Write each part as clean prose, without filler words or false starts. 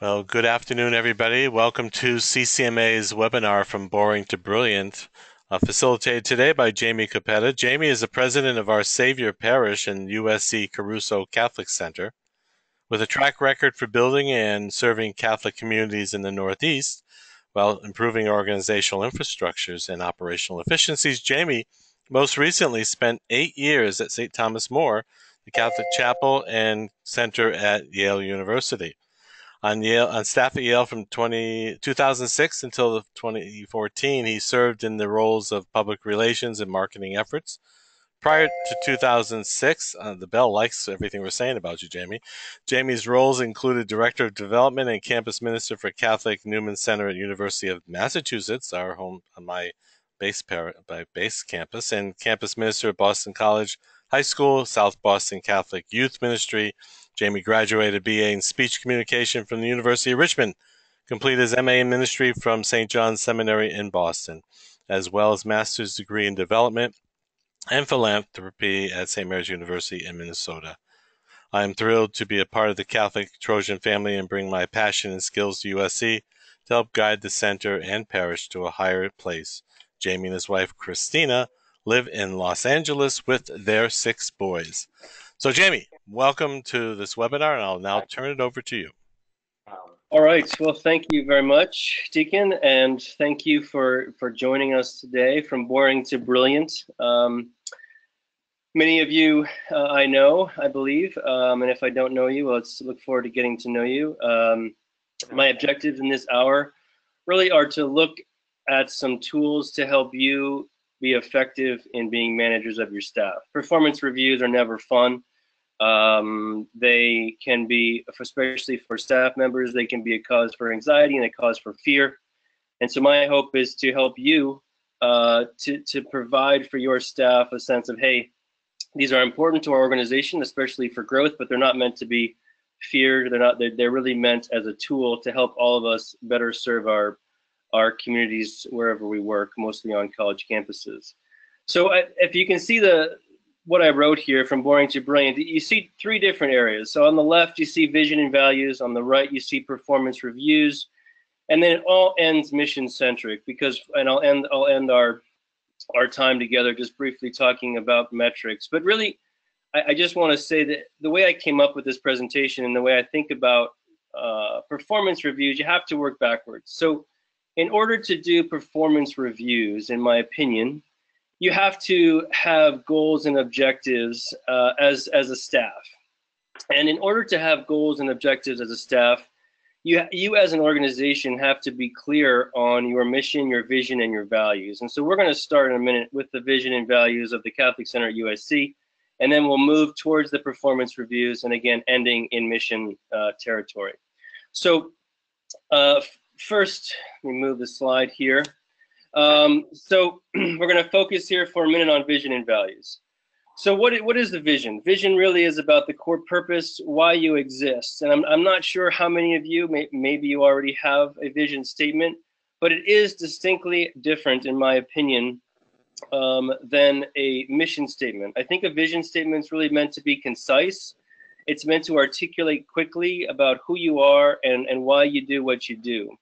Well, good afternoon, everybody. Welcome to CCMA's webinar From Boring to Brilliant, facilitated today by Jamie Cappetta. Jamie is the president of Our Savior Parish and USC Caruso Catholic Center. With a track record for building and serving Catholic communities in the Northeast while improving organizational infrastructures and operational efficiencies, Jamie most recently spent 8 years at St. Thomas More, the Catholic Chapel and Center at Yale University. On staff at Yale from 2006 until 2014, he served in the roles of public relations and marketing efforts. Prior to 2006, the Bell likes everything we're saying about you, Jamie. Jamie's roles included Director of Development and Campus Minister for Catholic Newman Center at University of Massachusetts, our home on my base campus, and Campus Minister at Boston College High School, South Boston Catholic Youth Ministry. Jamie graduated BA in Speech Communication from the University of Richmond, completed his MA in Ministry from St. John's Seminary in Boston, as well as Master's degree in Development and Philanthropy at St. Mary's University in Minnesota. I am thrilled to be a part of the Catholic Trojan family and bring my passion and skills to USC to help guide the center and parish to a higher place. Jamie and his wife, Christina, live in Los Angeles with their 6 boys. So, Jamie, welcome to this webinar, and I'll now turn it over to you. All right. Well, thank you very much, Deacon, and thank you for joining us today from Boring to Brilliant. Many of you I know, I believe, and if I don't know you, let's look forward to getting to know you. My objectives in this hour really are to look at some tools to help you be effective in being managers of your staff. Performance reviews are never fun. They can be, especially for staff members, they can be a cause for anxiety and a cause for fear. And so my hope is to help you to provide for your staff a sense of, hey, these are important to our organization, especially for growth, but they're not meant to be feared. They're really meant as a tool to help all of us better serve our communities wherever we work, mostly on college campuses. So if you can see what I wrote here, From Boring to Brilliant, you see 3 different areas. So on the left, you see vision and values. On the right, you see performance reviews. And then it all ends mission-centric, and I'll end our time together just briefly talking about metrics. But really, I just want to say that the way I came up with this presentation and the way I think about performance reviews, you have to work backwards. So in order to do performance reviews, in my opinion, you have to have goals and objectives as a staff. And in order to have goals and objectives as a staff, you as an organization have to be clear on your mission, your vision, and your values. And so we're going to start in a minute with the vision and values of the Catholic Center at USC, and then we'll move towards the performance reviews, and again, ending in mission territory. So first, let me move the slide here. So we're going to focus here for a minute on vision and values. So what is the vision? Vision really is about the core purpose, why you exist. And I'm not sure how many of you, maybe you already have a vision statement, but it is distinctly different, in my opinion, than a mission statement. I think a vision statement is really meant to be concise. It's meant to articulate quickly about who you are and why you do what you do.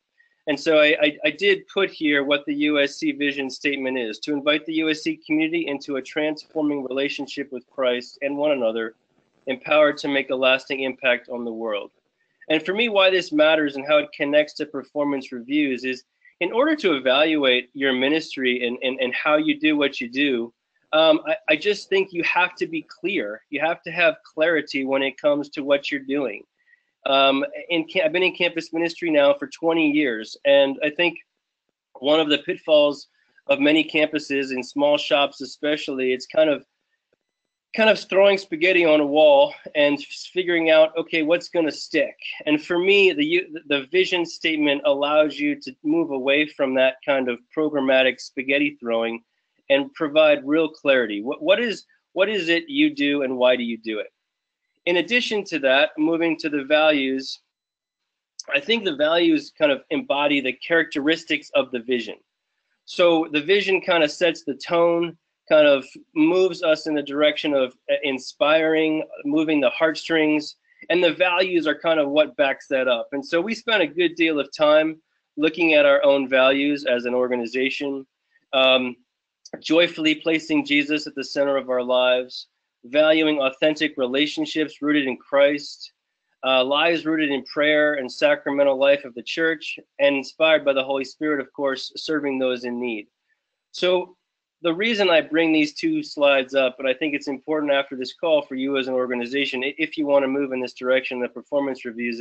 And so I did put here what the USC vision statement is: to invite the USC community into a transforming relationship with Christ and one another, empowered to make a lasting impact on the world. And for me, why this matters and how it connects to performance reviews is, in order to evaluate your ministry and how you do what you do, I just think you have to be clear. You have to have clarity when it comes to what you're doing. I've been in campus ministry now for 20 years, and I think one of the pitfalls of many campuses, in small shops especially, it's kind of throwing spaghetti on a wall and figuring out, okay, what's going to stick. And for me, the vision statement allows you to move away from that kind of programmatic spaghetti throwing and provide real clarity. What is it you do, and why do you do it? In addition to that, moving to the values, I think the values kind of embody the characteristics of the vision. So the vision kind of sets the tone, kind of moves us in the direction of inspiring, moving the heartstrings. And the values are kind of what backs that up. And so we spent a good deal of time looking at our own values as an organization, um, joyfully placing Jesus at the center of our lives, valuing authentic relationships rooted in Christ, lives rooted in prayer and sacramental life of the church, and inspired by the Holy Spirit, of course, serving those in need. So the reason I bring these two slides up, but I think it's important after this call for you as an organization, if you want to move in this direction, the performance reviews,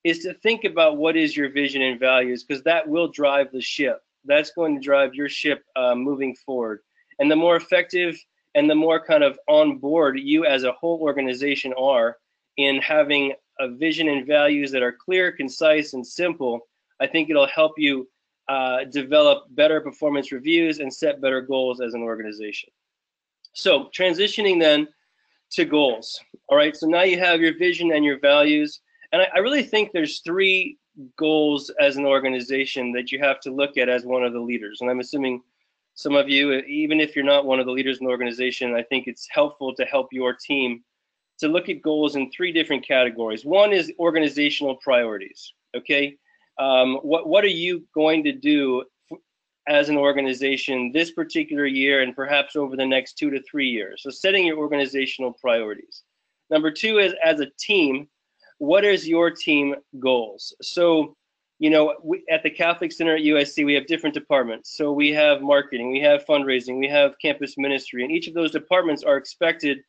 is to think about what is your vision and values, because that will drive the ship. That's going to drive your ship moving forward. And the more effective and the more kind of on board you as a whole organization are in having a vision and values that are clear, concise, and simple, I think it'll help you develop better performance reviews and set better goals as an organization. So transitioning then to goals. All right, so now you have your vision and your values. And I really think there's three goals as an organization that you have to look at as one of the leaders. And I'm assuming some of you, even if you're not one of the leaders in the organization, I think it's helpful to help your team to look at goals in three different categories. One is organizational priorities, okay? What are you going to do as an organization this particular year and perhaps over the next 2 to 3 years? So setting your organizational priorities. Number two is, as a team, what is your team goals? So, you know, at the Catholic Center at USC, we have different departments. So we have marketing, we have fundraising, we have campus ministry, and each of those departments are expected,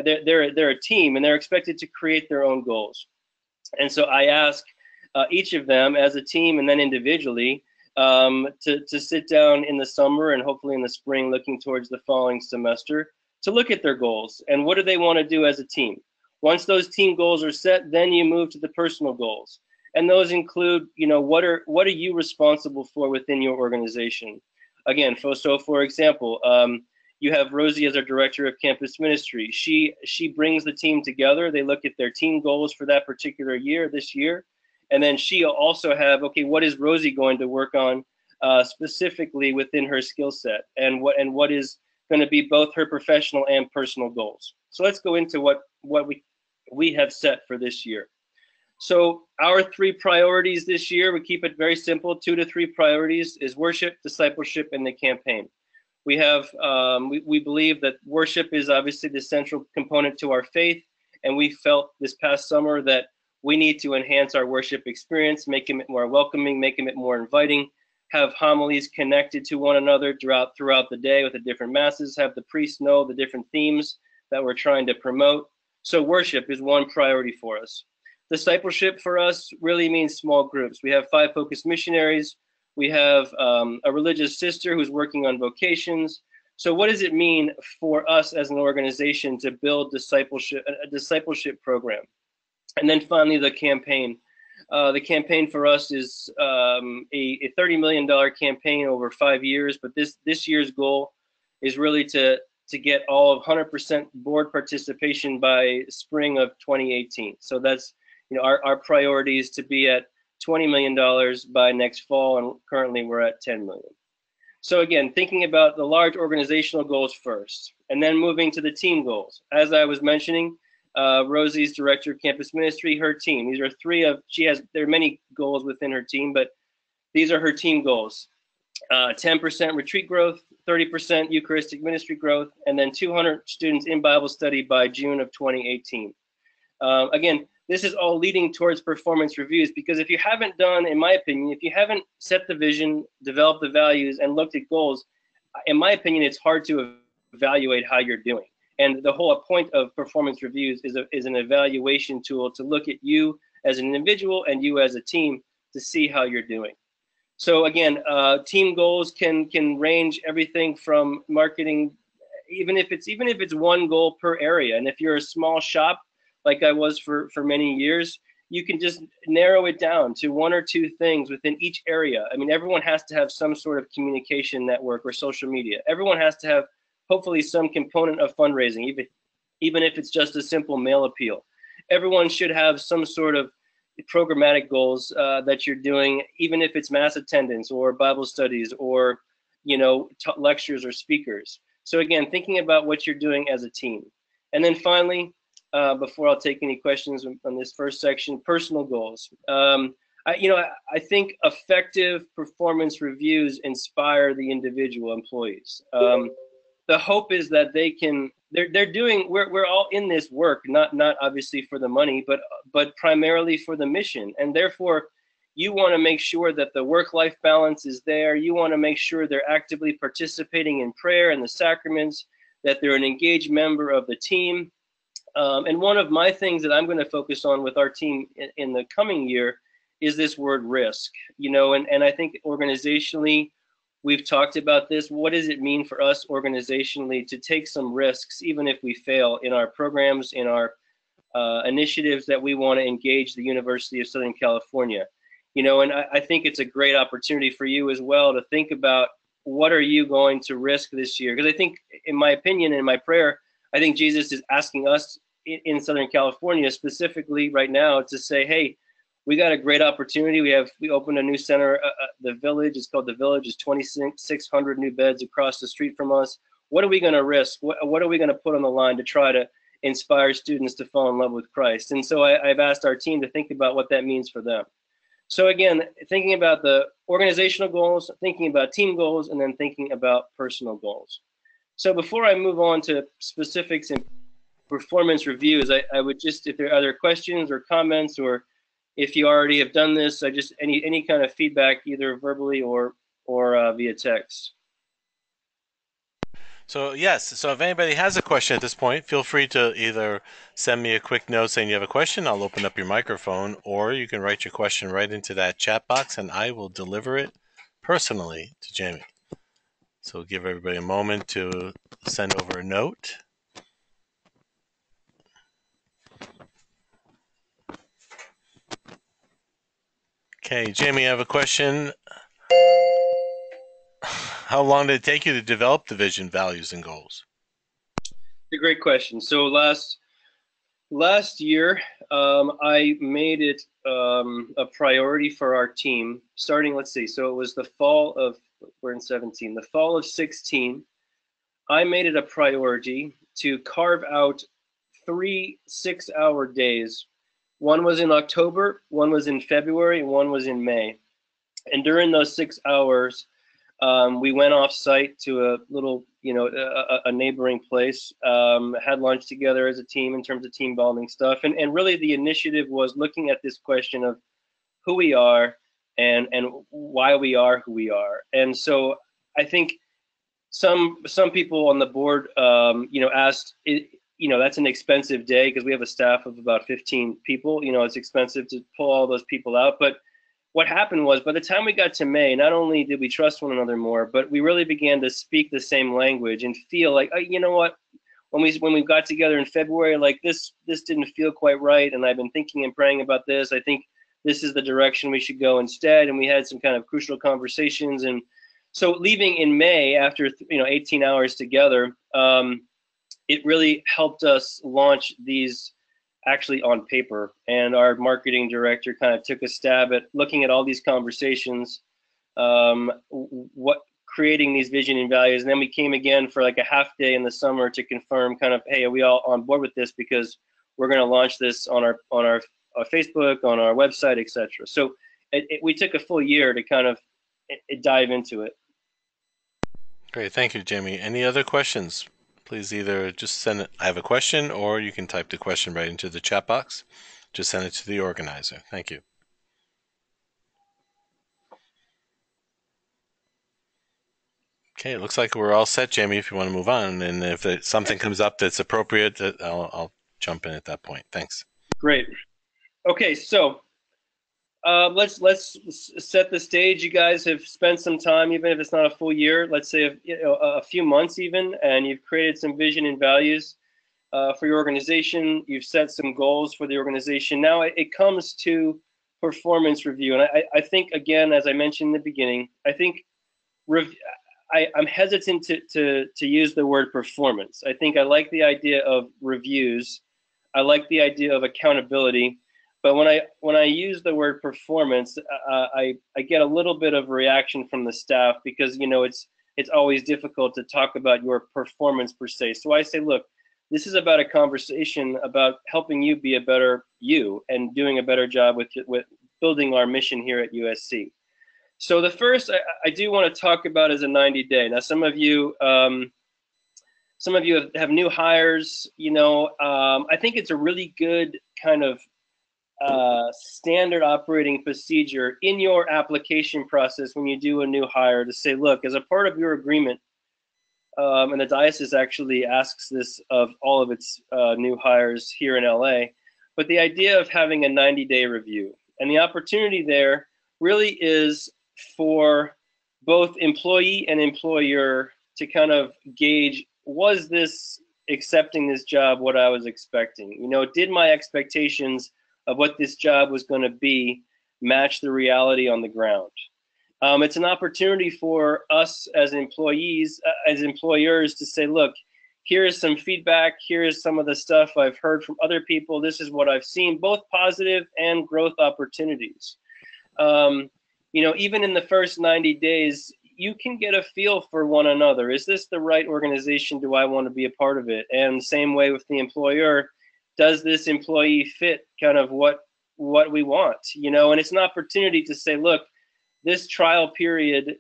they're a team, and they're expected to create their own goals. And so I ask each of them as a team and then individually to sit down in the summer and hopefully in the spring, looking towards the following semester, to look at their goals and what do they want to do as a team. Once those team goals are set, then you move to the personal goals. And those include, you know, what are you responsible for within your organization? Again, so for example, you have Rosie as our director of campus ministry. She brings the team together. They look at their team goals for that particular year, this year. And then she also have, okay, what is Rosie going to work on specifically within her skill set, and what is going to be both her professional and personal goals. So let's go into what we have set for this year. So our three priorities this year, we keep it very simple, 2 to 3 priorities, is worship, discipleship, and the campaign. We have, we believe that worship is obviously the central component to our faith, and we felt this past summer that we need to enhance our worship experience, making it more welcoming, making it more inviting, have homilies connected to one another throughout the day with the different masses, have the priests know the different themes that we're trying to promote. So worship is one priority for us. Discipleship for us really means small groups. We have 5 focused missionaries. We have a religious sister who's working on vocations. So what does it mean for us as an organization to build a discipleship program? And then finally, the campaign. The campaign for us is a $30 million campaign over 5 years, but this year's goal is really to get all of 100% board participation by spring of 2018. So that's, you know, our priority is to be at $20 million by next fall, and currently we're at $10 million. So again, thinking about the large organizational goals first, and then moving to the team goals. As I was mentioning, Rosie's director of campus ministry, her team. These are there are many goals within her team, but these are her team goals. 10% retreat growth, 30% Eucharistic ministry growth, and then 200 students in Bible study by June of 2018. Again, this is all leading towards performance reviews, because if you haven't done, in my opinion, if you haven't set the vision, developed the values, and looked at goals, in my opinion, it's hard to evaluate how you're doing. And the whole point of performance reviews is an evaluation tool to look at you as an individual and you as a team to see how you're doing. So again, team goals can range everything from marketing, even if it's one goal per area. And if you're a small shop, like I was for many years, you can just narrow it down to 1 or 2 things within each area. I mean, everyone has to have some sort of communication network or social media. Everyone has to have hopefully some component of fundraising, even if it's just a simple mail appeal. Everyone should have some sort of programmatic goals that you're doing, even if it's mass attendance or Bible studies or, you know, lectures or speakers. So again, thinking about what you're doing as a team. And then finally, before I'll take any questions on this first section. Personal goals. I think effective performance reviews inspire the individual employees. The hope is that they're doing, we're all in this work, not obviously for the money, but primarily for the mission. And therefore, you want to make sure that the work-life balance is there. You want to make sure they're actively participating in prayer and the sacraments, that they're an engaged member of the team. And one of my things that I'm going to focus on with our team in the coming year is this word risk. And I think organizationally, we've talked about this. What does it mean for us organizationally to take some risks, even if we fail in our programs, in our initiatives that we want to engage the University of Southern California? And I think it's a great opportunity for you as well to think about, what are you going to risk this year? Because I think, in my opinion, in my prayer, I think Jesus is asking us in Southern California specifically right now to say, hey, we got a great opportunity. We opened a new center, the Village. It's called the Village. It's 2,600 new beds across the street from us. What are we going to risk? What are we going to put on the line to try to inspire students to fall in love with Christ? And so I've asked our team to think about what that means for them. So again, thinking about the organizational goals, thinking about team goals, and then thinking about personal goals. So before I move on to specifics and performance reviews, I would just, if there are other questions or comments, or if you already have done this, I just any kind of feedback, either verbally or via text. So yes, so if anybody has a question at this point, feel free to either send me a quick note saying you have a question. I'll open up your microphone, or you can write your question right into that chat box and I will deliver it personally to Jamie. So give everybody a moment to send over a note. Okay, Jamie, I have a question. How long did it take you to develop the vision, values, and goals? It's a great question. So last year, I made it a priority for our team starting, let's see, so it was the fall of, we're in 17, the fall of 16. I made it a priority to carve out 3 6-hour days. One was in October, one was in February, and one was in May. And during those 6 hours, we went off site to a little, a neighboring place, had lunch together as a team in terms of team bonding stuff. And really the initiative was looking at this question of who we are and why we are who we are. And so I think some people on the board, asked, that's an expensive day because we have a staff of about 15 people. It's expensive to pull all those people out. But what happened was, by the time we got to May, not only did we trust one another more, but we really began to speak the same language and feel like, you know what, when we got together in February, like this didn't feel quite right, and I've been thinking and praying about this. I think this is the direction we should go instead. And we had some kind of crucial conversations. And so leaving in May after 18 hours together, it really helped us launch these actually on paper. And our marketing director kind of took a stab at looking at all these conversations, creating these vision and values. And then we came again for like a half day in the summer to confirm kind of, hey, are we all on board with this? Because we're going to launch this on our Facebook, on our website, etc. So we took a full year to kind of dive into it. Great, thank you, Jamie. Any other questions? Please either just send it, I have a question, or you can type the question right into the chat box. Just send it to the organizer. Thank you. Okay, it looks like we're all set, Jamie, if you want to move on. And if something comes up that's appropriate, I'll jump in at that point. Thanks. Great. Okay, so let's set the stage. You guys have spent some time, even if it's not a full year, let's say a few months even, and you've created some vision and values for your organization. You've set some goals for the organization. Now it comes to performance review. And I think, again, as I mentioned in the beginning, I think I'm hesitant to use the word performance. I think I like the idea of reviews. I like the idea of accountability. But when I use the word performance, I get a little bit of reaction from the staff because it's always difficult to talk about your performance per se. So I say, look, This is about a conversation about helping you be a better you and doing a better job with building our mission here at USC. So the first I do want to talk about is a 90-day. Now, some of you have new hires. I think it's a really good kind of standard operating procedure in your application process when you do a new hire to say, look, as a part of your agreement, and the diocese actually asks this of all of its new hires here in LA, but the idea of having a 90-day review. And the opportunity there really is for both employee and employer to kind of gauge, was this accepting this job what I was expecting? Did my expectations of what this job was going to be match the reality on the ground? It's an opportunity for us as employees, as employers, to say, look, here is some feedback. Here is some of the stuff I've heard from other people. This is what I've seen, both positive and growth opportunities. Even in the first 90 days, you can get a feel for one another. Is this the right organization? Do I want to be a part of it? And same way with the employer, does this employee fit kind of what we want? And it's an opportunity to say, look, this trial period,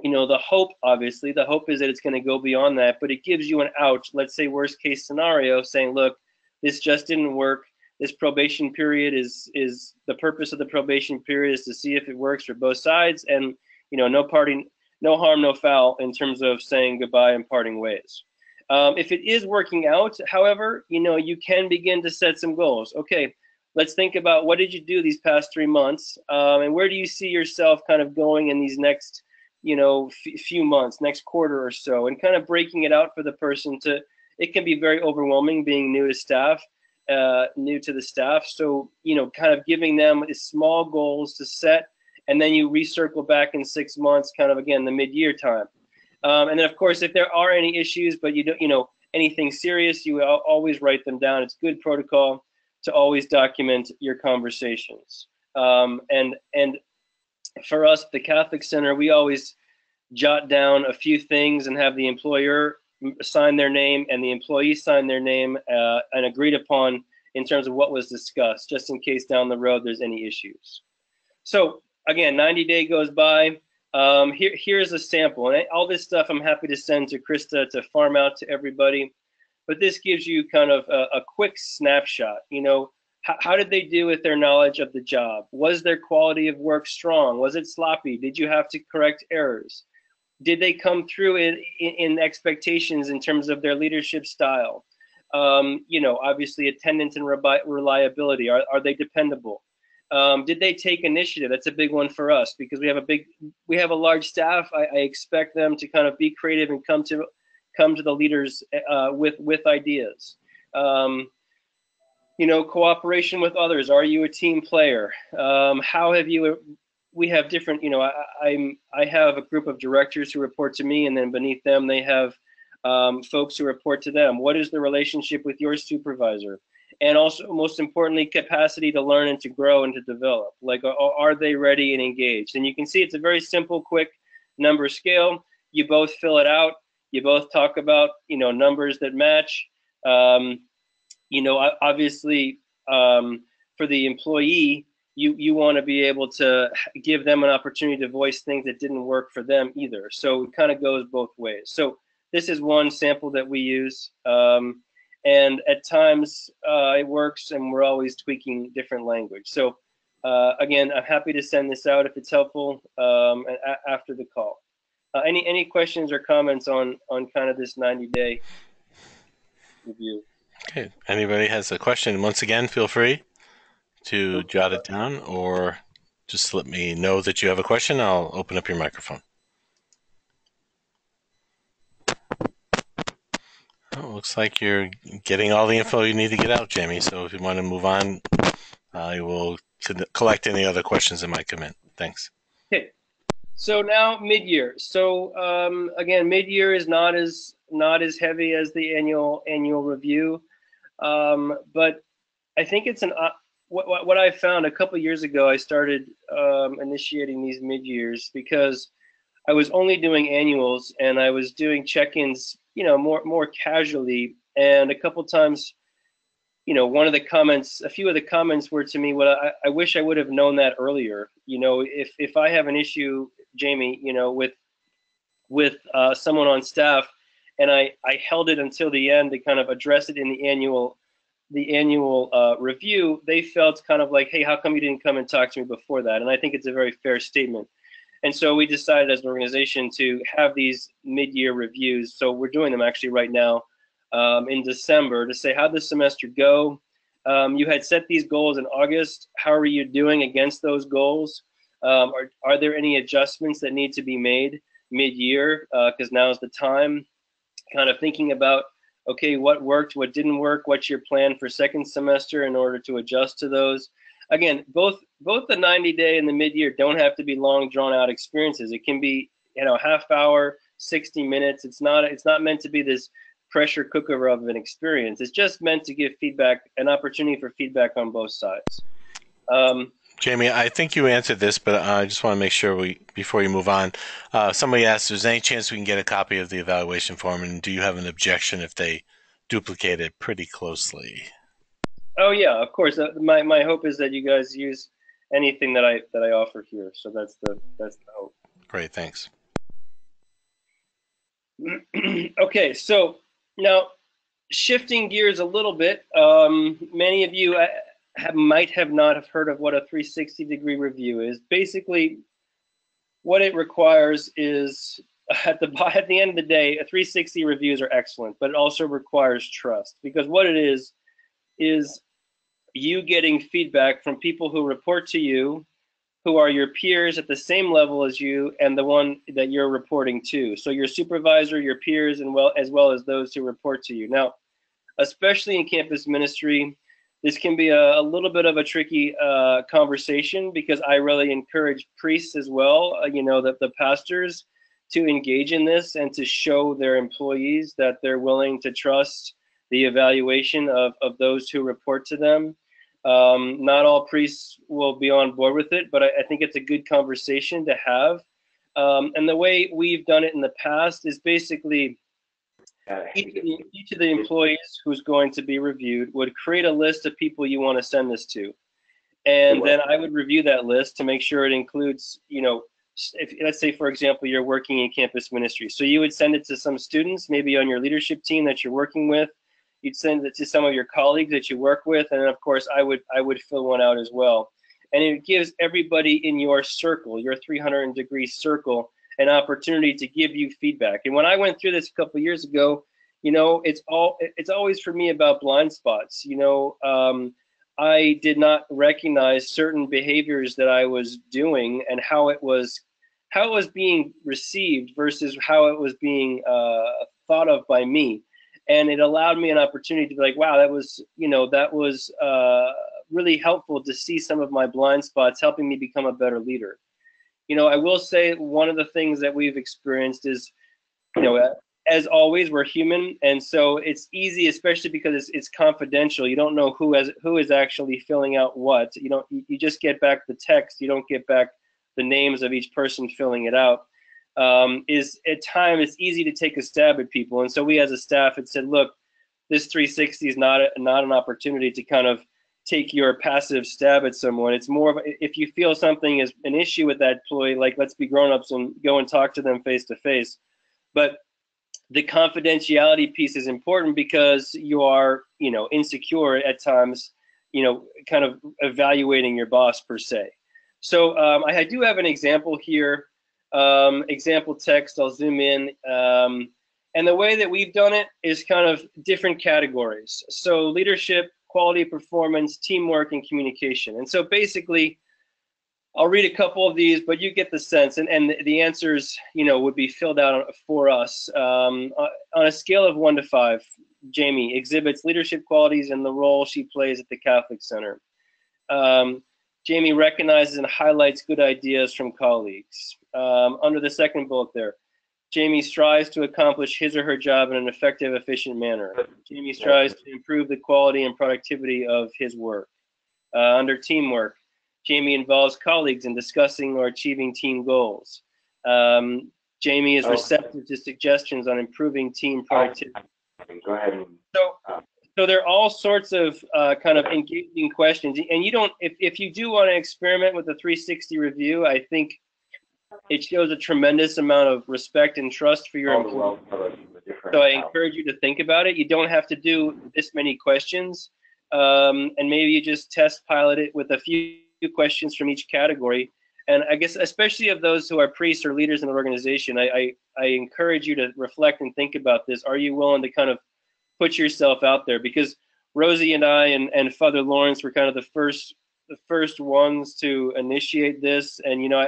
the hope is that it's going to go beyond that, but it gives you an out. Let's say worst case scenario, saying, look, this just didn't work. This probation period is the purpose of the probation period is to see if it works for both sides, and no harm, no foul in terms of saying goodbye and parting ways. If it is working out, however, you can begin to set some goals. Okay, let's think about what did you do these past 3 months, and where do you see yourself kind of going in these next few months, next quarter or so, and kind of breaking it out for the person. It can be very overwhelming being new to the staff. So, kind of giving them small goals to set, and then you recircle back in 6 months, kind of again, the mid-year time. And then of course, if there are any issues, but you don't, anything serious, you always write them down. It's good protocol to always document your conversations. And for us, the Catholic Center, we always jot down a few things and have the employer sign their name and the employee sign their name and agreed upon in terms of what was discussed, just in case down the road there's any issues. So again, 90-day goes by. Here's a sample. And all this stuff I'm happy to send to Krista to farm out to everybody. But this gives you kind of a quick snapshot. How did they do with their knowledge of the job? Was their quality of work strong? Was it sloppy? Did you have to correct errors? Did they come through in expectations in terms of their leadership style? Obviously attendance and reliability. Are they dependable? Did they take initiative? That's a big one for us because we have a large staff. I expect them to kind of be creative and come to the leaders with ideas. Cooperation with others. Are you a team player? How have you? We have different. I have a group of directors who report to me, and then beneath them they have folks who report to them. What is the relationship with your supervisor? And also, most importantly, capacity to learn and to grow and to develop. Like, are they ready and engaged? And you can see it's a very simple, quick number scale. You both fill it out. You both talk about, numbers that match. Obviously, for the employee, you want to be able to give them an opportunity to voice things that didn't work for them either. So it kind of goes both ways. So this is one sample that we use. And at times it works, and we're always tweaking different language. So again, I'm happy to send this out if it's helpful after the call. Any questions or comments on kind of this 90-day review? Okay. Anybody has a question? Once again, feel free to jot it down, or just let me know that you have a question. I'll open up your microphone. Oh, looks like you're getting all the info you need to get out, Jamie. So if you want to move on, I will collect any other questions that might come in. Thanks. Okay. So now mid-year. So again, mid-year is not as heavy as the annual review, but I think it's what I found a couple of years ago. I started initiating these mid-years because I was only doing annuals and I was doing check-ins, more casually And a couple times, one of the comments, a few of the comments were to me, well, I wish I would have known that earlier. If I have an issue, Jamie, with someone on staff, and I held it until the end to kind of address it in the annual review, they felt kind of like, hey, how come you didn't come and talk to me before that? And I think it's a very fair statement. And so we decided as an organization to have these mid-year reviews. So we're doing them actually right now in December to say, how'd the semester go? You had set these goals in August. How are you doing against those goals? Are there any adjustments that need to be made mid-year? Because now is the time. Kind of thinking about, okay, what worked, what didn't work, what's your plan for second semester in order to adjust to those. Again, both the 90-day and the mid-year don't have to be long, drawn-out experiences. It can be, half hour, 60 minutes. It's not meant to be this pressure cooker of an experience. It's just meant to give feedback, an opportunity for feedback on both sides. Jamie, I think you answered this, but I just want to make sure before you move on. Somebody asked, "Is there any chance we can get a copy of the evaluation form, and do you have an objection if they duplicate it pretty closely?" Oh yeah, of course. My hope is that you guys use anything that I offer here. So that's the hope. Great, thanks. Okay, so now shifting gears a little bit, many of you might have not have heard of what a 360-degree review is. Basically, what it requires is at the end of the day, a 360 reviews are excellent, but it also requires trust, because what it is you getting feedback from people who report to you, who are your peers at the same level as you and the one that you're reporting to. So your supervisor, your peers, and as well as those who report to you. Now, especially in campus ministry, this can be a little bit of a tricky conversation, because I really encourage priests as well, the pastors, to engage in this and to show their employees that they're willing to trust the evaluation of those who report to them. Not all priests will be on board with it, but I think it's a good conversation to have. And the way we've done it in the past is basically each of the employees who's going to be reviewed would create a list of people you want to send this to. And then I would review that list to make sure it includes, if, let's say, for example, you're working in campus ministry. So you would send it to some students, maybe on your leadership team that you're working with. You'd send it to some of your colleagues that you work with. And then, of course, I would fill one out as well. And it gives everybody in your circle, your 300-degree circle, an opportunity to give you feedback. And when I went through this a couple of years ago, it's always for me about blind spots. I did not recognize certain behaviors that I was doing and how it was being received versus how it was being thought of by me. And it allowed me an opportunity to be like, wow, that was really helpful to see some of my blind spots, helping me become a better leader. I will say one of the things that we've experienced is, as always, we're human, and so it's easy, especially because it's confidential. You don't know who is actually filling out what. You just get back the text. You don't get back the names of each person filling it out. Is at times it's easy to take a stab at people, and so we as a staff had said, look, this 360 is not an opportunity to kind of take your passive stab at someone. It's more of, if you feel something is an issue with that employee, like, let's be grown-ups and go and talk to them face to face. But the confidentiality piece is important because you are, insecure at times, kind of evaluating your boss per se. So I do have an example here, example text. I'll zoom in. And the way that we've done it is kind of different categories. So leadership, quality, performance, teamwork, and communication. And so basically, I'll read a couple of these, but you get the sense, and the answers, would be filled out for us. On a scale of 1 to 5, Jamie exhibits leadership qualities in the role she plays at the Catholic Center. Jamie recognizes and highlights good ideas from colleagues. Under the second bullet there, Jamie strives to accomplish his or her job in an effective, efficient manner. Jamie strives to improve the quality and productivity of his work. Under teamwork, Jamie involves colleagues in discussing or achieving team goals. Jamie is receptive to suggestions on improving team productivity. Go ahead and. So, so there are all sorts of kind of engaging questions, and you don't. If you do want to experiment with the 360 review, I think it shows a tremendous amount of respect and trust for your employees. So I encourage you to think about it. You don't have to do this many questions, and maybe you just test pilot it with a few questions from each category. And I guess especially of those who are priests or leaders in an organization, I encourage you to reflect and think about this. Are you willing to kind of put yourself out there? Because Rosie and I and Father Lawrence were kind of the first ones to initiate this, and you know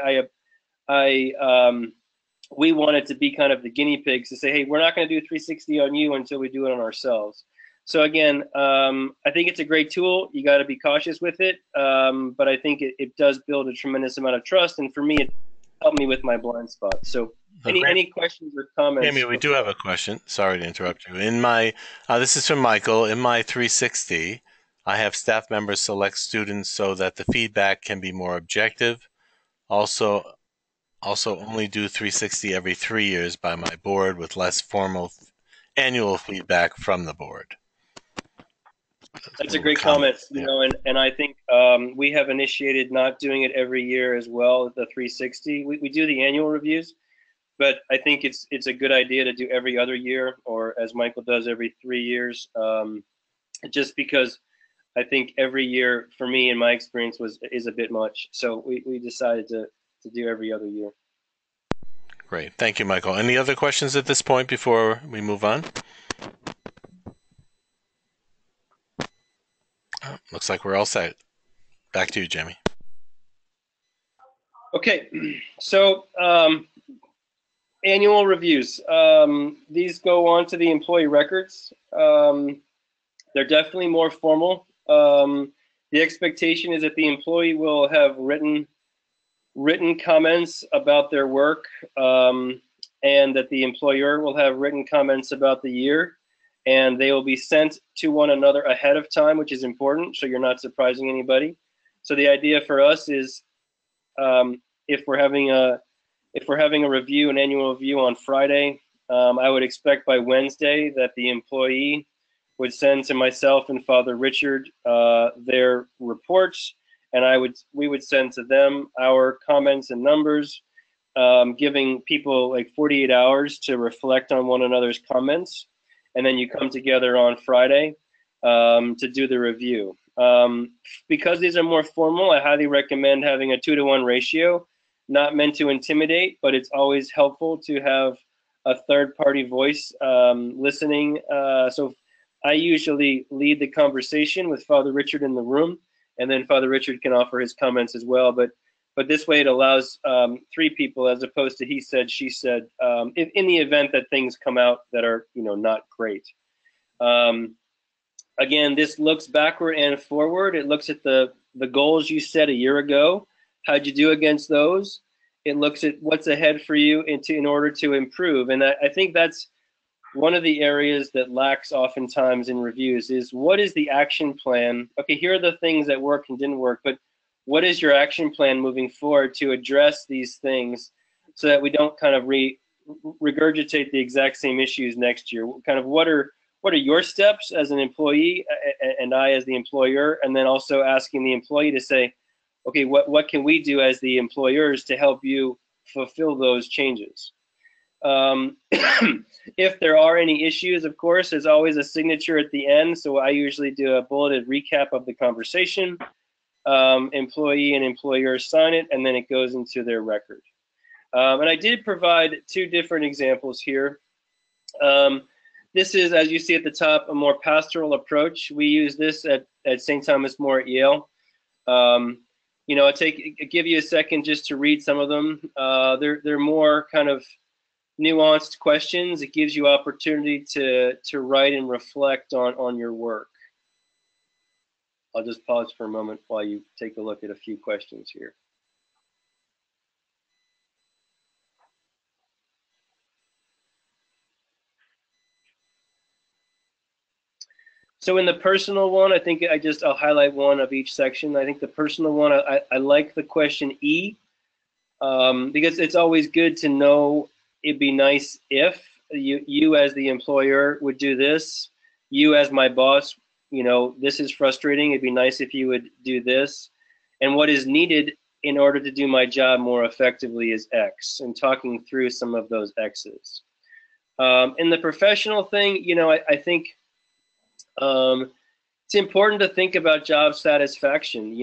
we wanted to be kind of the guinea pigs to say, hey, we're not going to do 360 on you until we do it on ourselves. So again, I think it's a great tool. You got to be cautious with it, but I think it does build a tremendous amount of trust, and for me, it helped me with my blind spot. So any questions or comments? Amy, we do have a question. Sorry to interrupt you. In my this is from Michael. In my 360, I have staff members select students so that the feedback can be more objective. Also only do 360 every 3 years by my board with less formal annual feedback from the board. That's a great comment, you know, and I think we have initiated not doing it every year as well, the 360. We do the annual reviews, but I think it's a good idea to do every other year, or as Michael does, every 3 years, just because I think every year, for me, in my experience, is a bit much. So we decided to do every other year. Great. Thank you, Michael. Any other questions at this point before we move on? Looks like we're all set. Back to you, Jamie. Okay, so annual reviews. These go on to the employee records. They're definitely more formal. The expectation is that the employee will have written comments about their work, and that the employer will have written comments about the year, and they will be sent to one another ahead of time, which is important, so you're not surprising anybody. So the idea for us is, if we're having a review, an annual review on Friday, I would expect by Wednesday that the employee would send to myself and Father Richard their reports, and we would send to them our comments and numbers, giving people like 48 hours to reflect on one another's comments, and then you come together on Friday to do the review. Because these are more formal, I highly recommend having a 2-to-1 ratio. Not meant to intimidate, but it's always helpful to have a third-party voice listening. So I usually lead the conversation with Father Richard in the room, and then Father Richard can offer his comments as well. But this way it allows 3 people, as opposed to he said, she said, in the event that things come out that are, you know, not great. Again, this looks backward and forward. It looks at the goals you set a year ago. How'd you do against those? It looks at what's ahead for you in order to improve. And I think that's one of the areas that lacks oftentimes in reviews is, what is the action plan? Okay, here are the things that worked and didn't work, but what is your action plan moving forward to address these things so that we don't kind of regurgitate the exact same issues next year? Kind of what are your steps as an employee and I as the employer, and then also asking the employee to say, okay, what can we do as the employers to help you fulfill those changes? If there are any issues, of course, there's always a signature at the end. So I usually do a bulleted recap of the conversation. Employee and employer sign it, and then it goes into their record. And I did provide 2 different examples here. This is, as you see at the top, a more pastoral approach. We use this at St. Thomas More at Yale. You know, give you a second just to read some of them. They're more kind of nuanced questions. It gives you opportunity to write and reflect on your work. I'll just pause for a moment while you take a look at a few questions here. So in the personal one, I think I'll highlight one of each section. I think the personal one, I like the question E, because it's always good to know, it'd be nice if, you as the employer would do this. You as my boss, this is frustrating. It'd be nice if you would do this. And what is needed in order to do my job more effectively is X, and talking through some of those X's. In the professional thing, I think it's important to think about job satisfaction,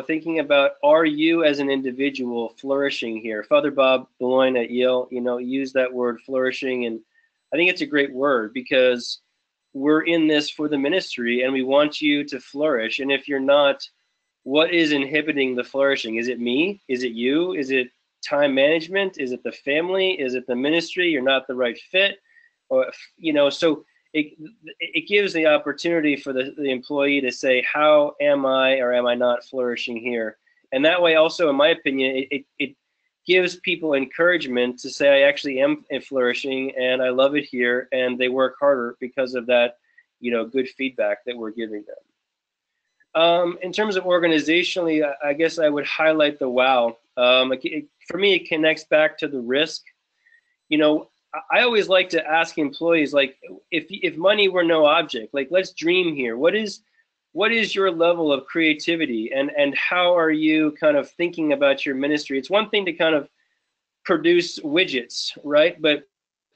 thinking about, are you as an individual flourishing here? Father Bob Beloin at Yale, used that word flourishing, and I think it's a great word because we're in this for the ministry and we want you to flourish. And if you're not, what is inhibiting the flourishing? Is it me? Is it you? Is it time management? Is it the family? Is it the ministry? You're not the right fit? Or, so it gives the opportunity for the employee to say, how am I or am I not flourishing here? And that way also, in my opinion, it gives people encouragement to say, I actually am flourishing and I love it here, and they work harder because of that, good feedback that we're giving them. In terms of organizationally, I guess I would highlight the wow. For me, it connects back to the risk. I always like to ask employees, like, if money were no object, like, let's dream here. What is your level of creativity, and how are you kind of thinking about your ministry? It's one thing to kind of produce widgets, right? But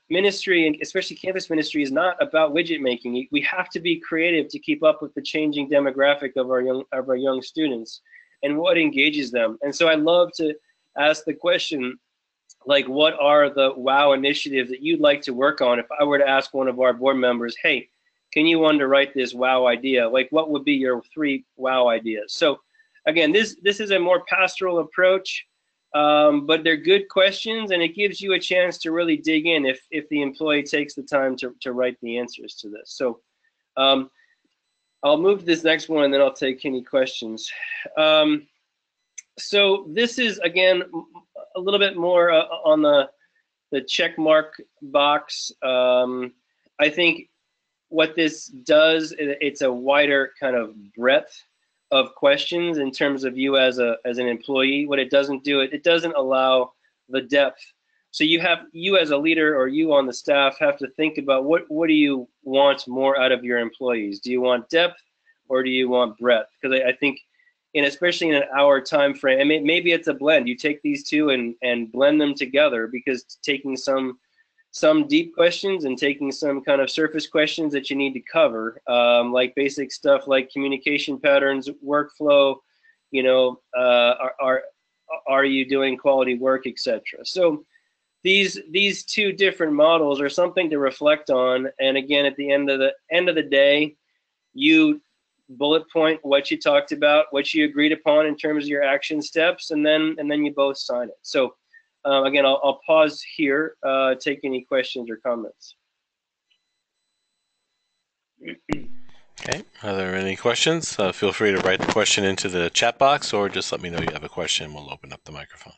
ministry, and especially campus ministry, is not about widget making. We have to be creative to keep up with the changing demographic of our young students and what engages them. And so I love to ask the question, like, what are the wow initiatives that you'd like to work on? If I were to ask one of our board members, hey, can you underwrite this wow idea? Like, what would be your 3 wow ideas? So again, this is a more pastoral approach, but they're good questions, and it gives you a chance to really dig in if the employee takes the time to write the answers to this. So I'll move to this next one, and then I'll take any questions. So this is, again, a little bit more on the check mark box. I think what this does, it's a wider kind of breadth of questions in terms of you as an employee. What it doesn't do, it doesn't allow the depth. So you as a leader, or you on the staff, have to think about what do you want more out of your employees? Do you want depth or do you want breadth? Because I think, and especially in an hour time frame, and maybe it's a blend. You take these two and blend them together, because taking some deep questions and taking some kind of surface questions that you need to cover, like basic stuff like communication patterns, workflow, are you doing quality work, etc. So these 2 different models are something to reflect on. And again, at the end of the day, you bullet point what you talked about, what you agreed upon in terms of your action steps, and then you both sign it. So again, I'll pause here, take any questions or comments. Okay, are there any questions? Feel free to write the question into the chat box, or just let me know you have a question and we'll open up the microphone.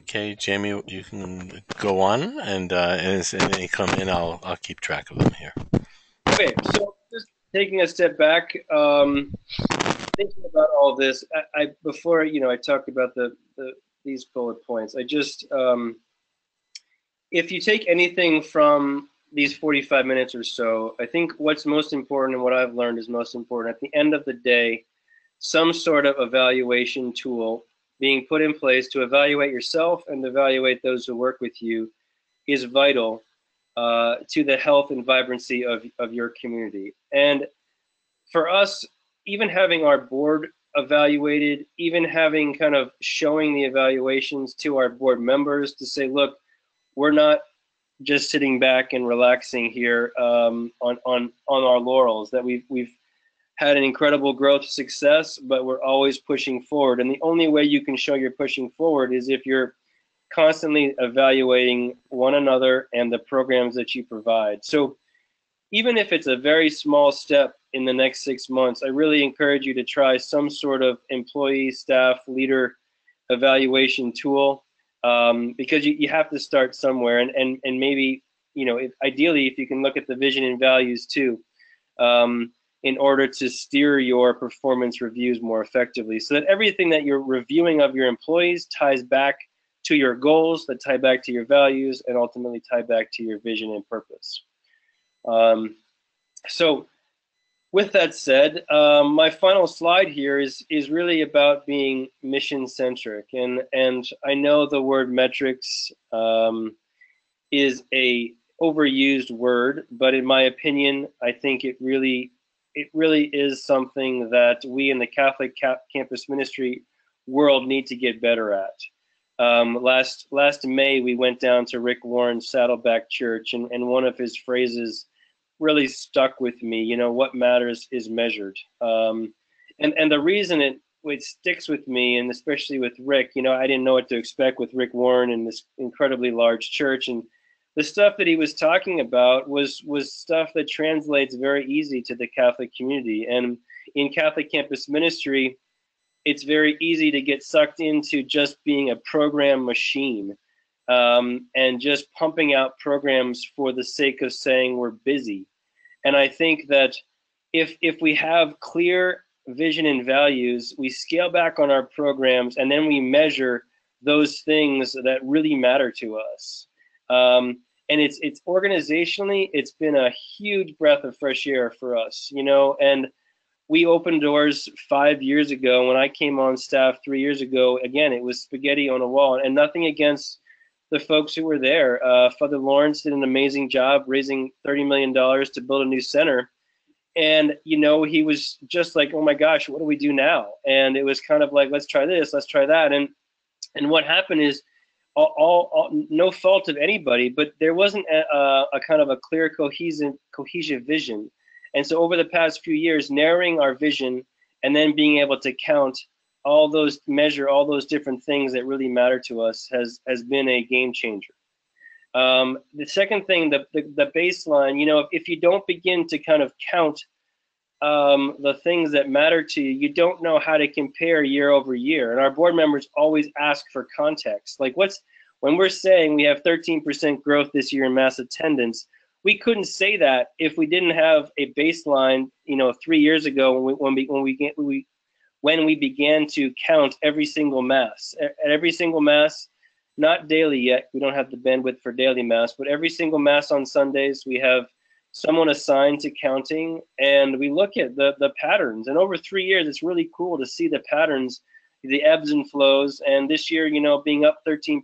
Okay, Jamie, you can go on, and as any come in, I'll keep track of them here. Okay, so just taking a step back, thinking about all this, before I talked about these bullet points. I just, if you take anything from these 45 minutes or so, I think what's most important, and what I've learned is most important, at the end of the day, some sort of evaluation tool being put in place to evaluate yourself and evaluate those who work with you is vital to the health and vibrancy of your community. And for us, even having our board evaluated, even having kind of showing the evaluations to our board members to say, look, we're not just sitting back and relaxing here on our laurels, that we've had an incredible growth success, but we're always pushing forward. And the only way you can show you're pushing forward is if you're constantly evaluating one another and the programs that you provide. So even if it's a very small step in the next 6 months, I really encourage you to try some sort of employee, staff, leader evaluation tool, because you have to start somewhere. And maybe, ideally, if you can look at the vision and values too. in order to steer your performance reviews more effectively, so that everything that you're reviewing of your employees ties back to your goals, that tie back to your values, and ultimately tie back to your vision and purpose. So with that said, my final slide here is really about being mission centric, and I know the word metrics is a overused word, but in my opinion, I think it really is something that we in the Catholic campus ministry world need to get better at. Last May, we went down to Rick Warren's Saddleback Church, and one of his phrases really stuck with me. You know, what matters is measured. And the reason it sticks with me, and especially with Rick, you know, I didn't know what to expect with Rick Warren in this incredibly large church, and the stuff that he was talking about was stuff that translates very easy to the Catholic community. And in Catholic campus ministry, it's very easy to get sucked into just being a program machine, and just pumping out programs for the sake of saying we're busy. And I think that if we have clear vision and values, we scale back on our programs, and then we measure those things that really matter to us. And it's organizationally, it's been a huge breath of fresh air for us, you know. And we opened doors 5 years ago. When I came on staff 3 years ago, again, it was spaghetti on a wall, and nothing against the folks who were there. Father Lawrence did an amazing job raising $30 million to build a new center. And, you know, he was just like, oh my gosh, what do we do now? And it was kind of like, let's try this, let's try that. And what happened is, all no fault of anybody, but there wasn't a kind of a clear, cohesive vision. And so over the past few years, narrowing our vision and then being able to measure all those different things that really matter to us has been a game changer. The second thing, the baseline, you know, if you don't begin to kind of count the things that matter to you, you don't know how to compare year over year. And our board members always ask for context. Like, when we're saying we have 13% growth this year in mass attendance, we couldn't say that if we didn't have a baseline, you know, 3 years ago when we began to count every single mass. At every single mass, not daily yet, we don't have the bandwidth for daily mass, but every single mass on Sundays, we have someone assigned to counting, and we look at the patterns. And over 3 years, it's really cool to see the patterns, the ebbs and flows. And this year, you know, being up 13%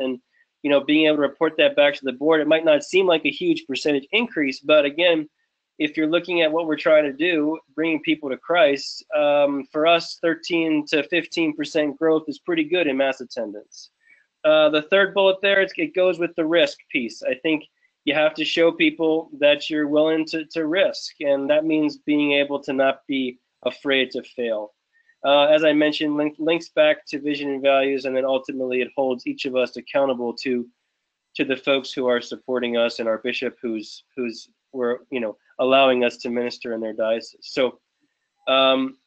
and, you know, being able to report that back to the board, it might not seem like a huge percentage increase, but again, if you're looking at what we're trying to do, bringing people to Christ, for us, 13 to 15% growth is pretty good in mass attendance. The third bullet there, it goes with the risk piece. I think you have to show people that you're willing to risk, and that means being able to not be afraid to fail. As I mentioned, links back to vision and values, and then ultimately it holds each of us accountable to the folks who are supporting us and our bishop who's we're, you know, allowing us to minister in their diocese. So,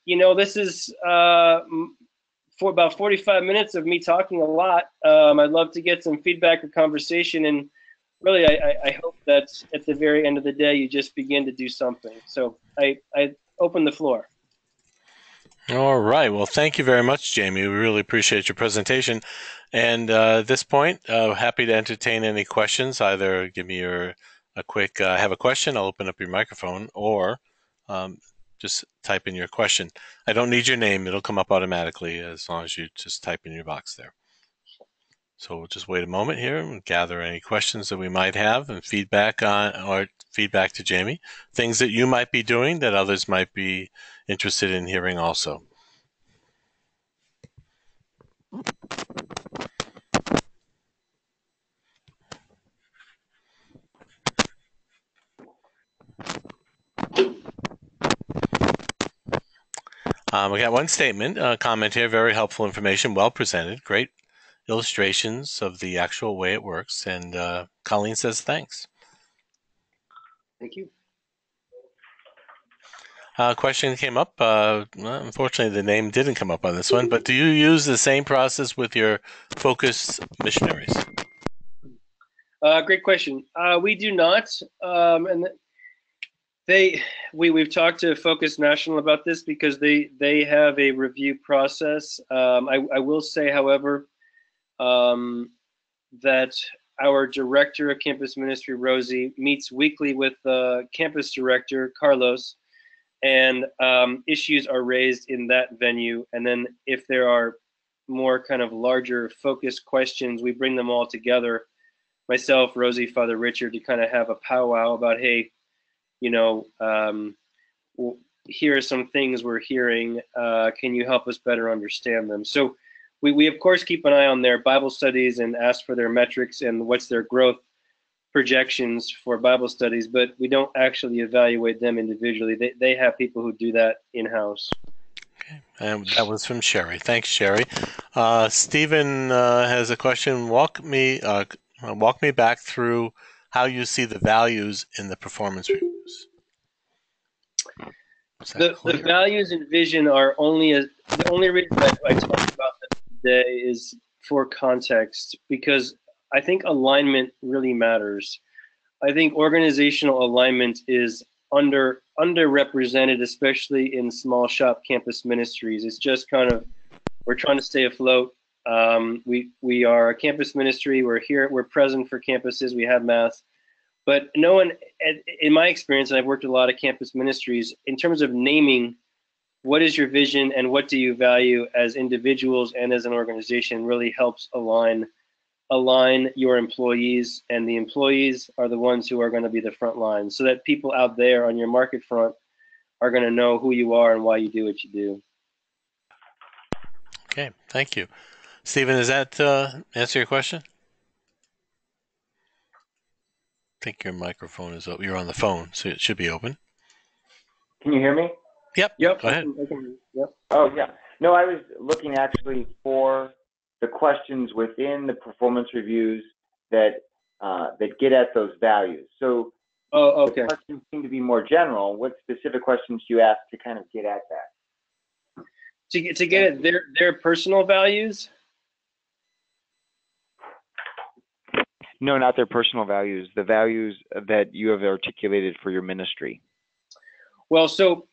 you know, this is for about 45 minutes of me talking a lot. I'd love to get some feedback or conversation, and really, I hope that at the very end of the day, you just begin to do something. So I open the floor. All right. Well, thank you very much, Jamie. We really appreciate your presentation. And at this point, happy to entertain any questions. Either give me a quick, have a question, I'll open up your microphone, or just type in your question. I don't need your name. It'll come up automatically as long as you just type in your box there. So we'll just wait a moment here and gather any questions that we might have and feedback to Jamie, things that you might be doing that others might be interested in hearing also. We got one statement, comment here, very helpful information, well presented, great illustrations of the actual way it works, and Colleen says thanks. Thank you. Question came up. Well, unfortunately, the name didn't come up on this one, but do you use the same process with your focused missionaries? Great question. We do not. And We've talked to Focus National about this because they have a review process. I will say, however, um, that our director of campus ministry, Rosie, meets weekly with the campus director, Carlos, and issues are raised in that venue. And then if there are more kind of larger focused questions, we bring them all together. Myself, Rosie, Father Richard, to kind of have a powwow about, hey, you know, here are some things we're hearing. Can you help us better understand them? So we of course keep an eye on their Bible studies and ask for their metrics and what's their growth projections for Bible studies, but we don't actually evaluate them individually. They have people who do that in-house. Okay. And that was from Sherry. Thanks, Sherry. Stephen has a question. Walk me back through how you see the values in the performance reviews. The values and vision are the only reason I talk about them today is for context, because I think alignment really matters. I think organizational alignment is underrepresented, especially in small shop campus ministries. It's just kind of, we're trying to stay afloat. We are a campus ministry. We're here. We're present for campuses. We have mass. But no one, in my experience, and I've worked with a lot of campus ministries, in terms of naming what is your vision and what do you value as individuals and as an organization, really helps align your employees, and the employees are the ones who are going to be the front line, so that people out there on your market front are going to know who you are and why you do what you do. Okay, thank you. Stephen, does that answer your question? I think your microphone is open. You're on the phone, so it should be open. Can you hear me? Yep. Yep. Go ahead. Yep. Oh, yeah. No, I was looking actually for the questions within the performance reviews that get at those values. So okay. The questions seem to be more general. What specific questions do you ask to kind of get at that? To get at their personal values? No, not their personal values, the values that you have articulated for your ministry. Well, so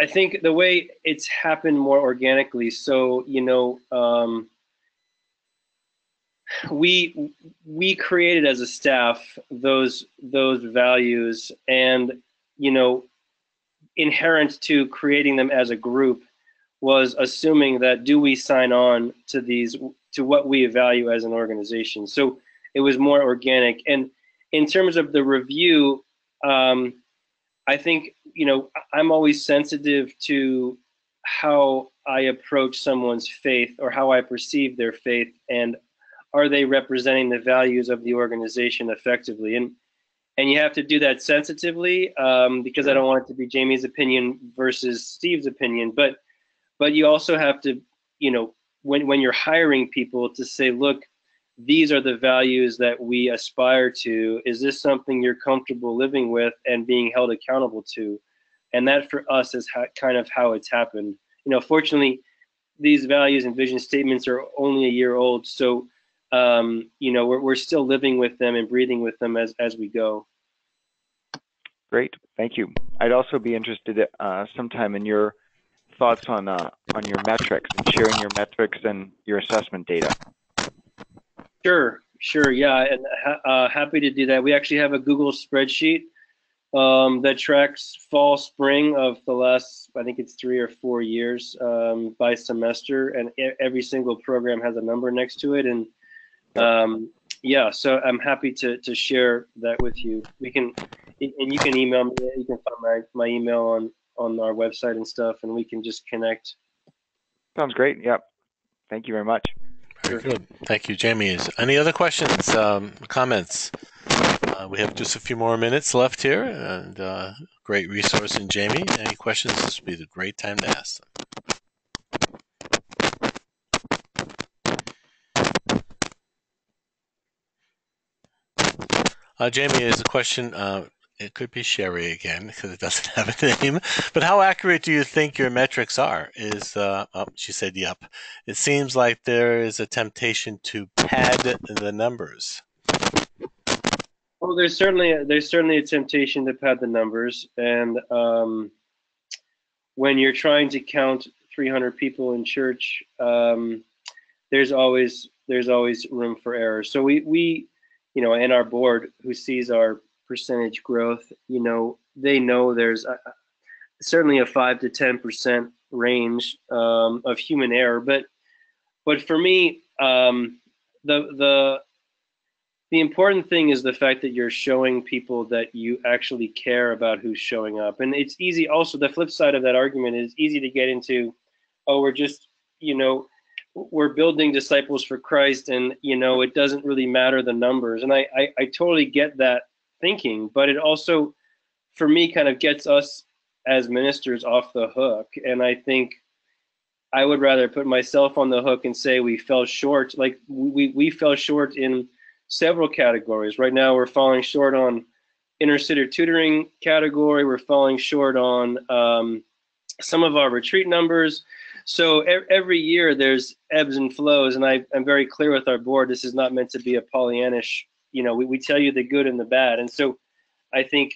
I think the way it's happened more organically. So, we created as a staff those values, and, inherent to creating them as a group was assuming that do we sign on to what we value as an organization. So it was more organic. And in terms of the review, I think, I'm always sensitive to how I approach someone's faith or how I perceive their faith, and are they representing the values of the organization effectively? And you have to do that sensitively, because I don't want it to be Jamie's opinion versus Steve's opinion. But you also have to, when you're hiring people, to say, look, these are the values that we aspire to. Is this something you're comfortable living with and being held accountable to? And that for us is kind of how it's happened. Fortunately, these values and vision statements are only a year old. So, we're still living with them and breathing with them as we go. Great, thank you. I'd also be interested sometime in your thoughts on your metrics and sharing your metrics and your assessment data. Sure, yeah, and happy to do that. We actually have a Google spreadsheet that tracks fall, spring of the last, I think it's 3 or 4 years by semester, and every single program has a number next to it. And so I'm happy to share that with you. We can, and you can email me. You can find my email on our website and stuff, and we can just connect. Sounds great. Yep. Thank you very much. Very good. Thank you, Jamie. Any other questions, comments? We have just a few more minutes left here, and great resource in Jamie. Any questions? This would be the great time to ask them. Jamie, is a question. It could be Sherry again because it doesn't have a name. But how accurate do you think your metrics are? She said, yep. It seems like there is a temptation to pad the numbers. Well, there's certainly a temptation to pad the numbers, and when you're trying to count 300 people in church, there's always room for error. So we and our board, who sees our percentage growth, they know there's certainly a 5 to 10% range of human error. But for me, the important thing is the fact that you're showing people that you actually care about who's showing up. And it's easy. Also, the flip side of that argument is easy to get into. Oh, we're just, we're building disciples for Christ, and it doesn't really matter the numbers. And I totally get that thinking, but it also, for me, kind of gets us as ministers off the hook. And I think I would rather put myself on the hook and say we fell short. Like we fell short in several categories. Right now, we're falling short on inner-city tutoring category. We're falling short on some of our retreat numbers. So every year there's ebbs and flows, and I'm very clear with our board. This is not meant to be a Pollyannish. We tell you the good and the bad, and so I think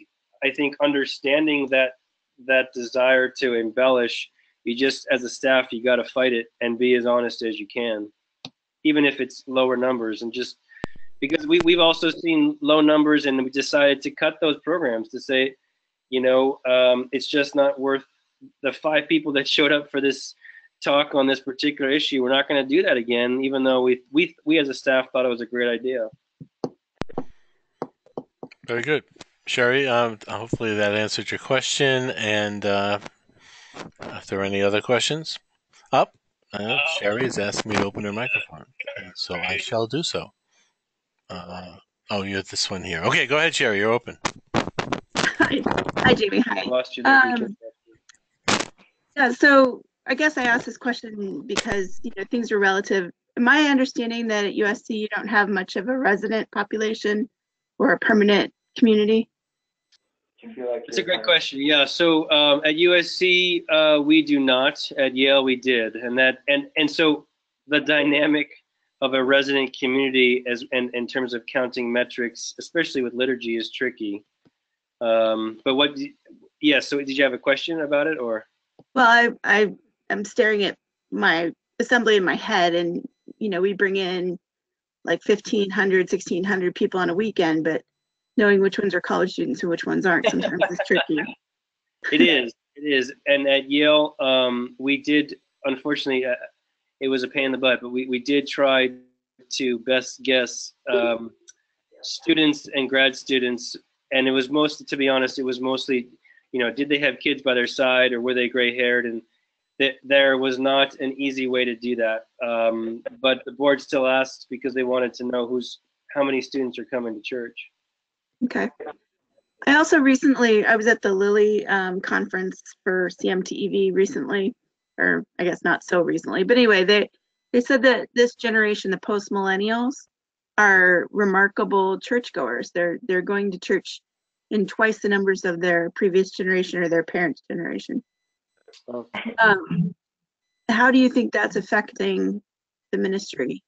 understanding that desire to embellish, you just, as a staff, you got to fight it and be as honest as you can, even if it's lower numbers, and just because we've also seen low numbers, and we decided to cut those programs to say, it's just not worth the 5 people that showed up for this talk on this particular issue. We're not going to do that again, even though we as a staff thought it was a great idea. Very good. Sherry, hopefully that answered your question. And if there are any other questions? Sherry is asking me to open her microphone, so I shall do so. You're this one here. Okay, go ahead, Sherry. You're open. Hi, Jamie. Hi. I lost you there. Yeah, so I guess I asked this question because things are relative. Am I understanding that at USC you don't have much of a resident population or a permanent community? It's a great question. Yeah. So at USC we do not. At Yale we did, and so the dynamic of a resident community in terms of counting metrics, especially with liturgy, is tricky. But so did you have a question about it, or? Well, I'm staring at my assembly in my head, and we bring in like 1,500, 1,600 people on a weekend, but knowing which ones are college students and which ones aren't sometimes is tricky. It is. And at Yale, we did, unfortunately, it was a pain in the butt, but we did try to best guess students and grad students, and it was mostly, to be honest, did they have kids by their side, or were they gray-haired? And there was not an easy way to do that. But the board still asked because they wanted to know how many students are coming to church. Okay. I also I was at the Lilly conference for CMTEV recently, or I guess not so recently, but anyway, they said that this generation, the post-millennials, are remarkable churchgoers. They're going to church in twice the numbers of their previous generation or their parents' generation. How do you think that's affecting the ministry?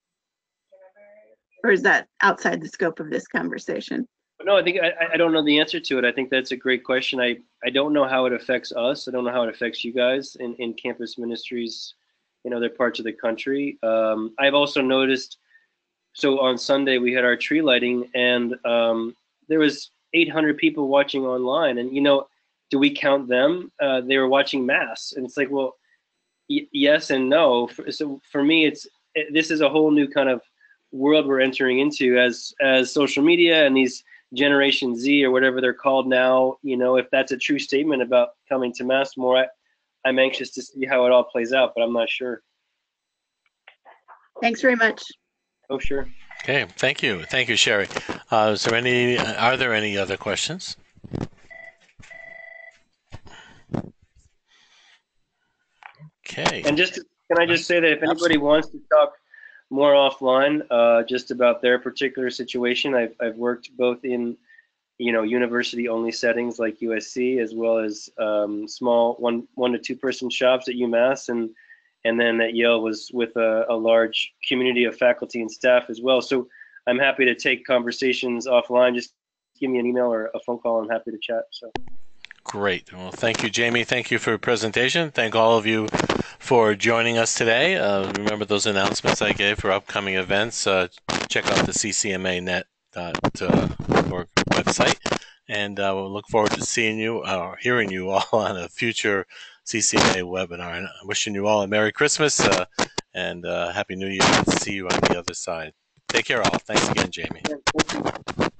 Or is that outside the scope of this conversation? No, I think I don't know the answer to it. I think that's a great question. I don't know how it affects us. I don't know how it affects you guys in campus ministries in other parts of the country. I've also noticed, so on Sunday we had our tree lighting, and there was 800 people watching online, and do we count them? They were watching Mass, and it's like, well, yes and no. So for me, this is a whole new kind of world we're entering into as social media and these Generation Z or whatever they're called now. If that's a true statement about coming to Mass more, I'm anxious to see how it all plays out, but I'm not sure. Thanks very much. Oh, sure. Okay, thank you, Sherry. Are there any other questions? Okay. And can I just say that if anybody wants to talk more offline, just about their particular situation, I've worked both in university only settings like USC, as well as small one to two person shops at UMass, and then at Yale was with a large community of faculty and staff as well. So I'm happy to take conversations offline. Just give me an email or a phone call. I'm happy to chat. So. Great. Well, thank you, Jamie. Thank you for your presentation. Thank all of you for joining us today. Remember those announcements I gave for upcoming events. Check out the ccmanet.org website. And we'll look forward to seeing you or hearing you all on a future CCMA webinar. And wishing you all a Merry Christmas and Happy New Year. See you on the other side. Take care, all. Thanks again, Jamie. Yeah, thank you.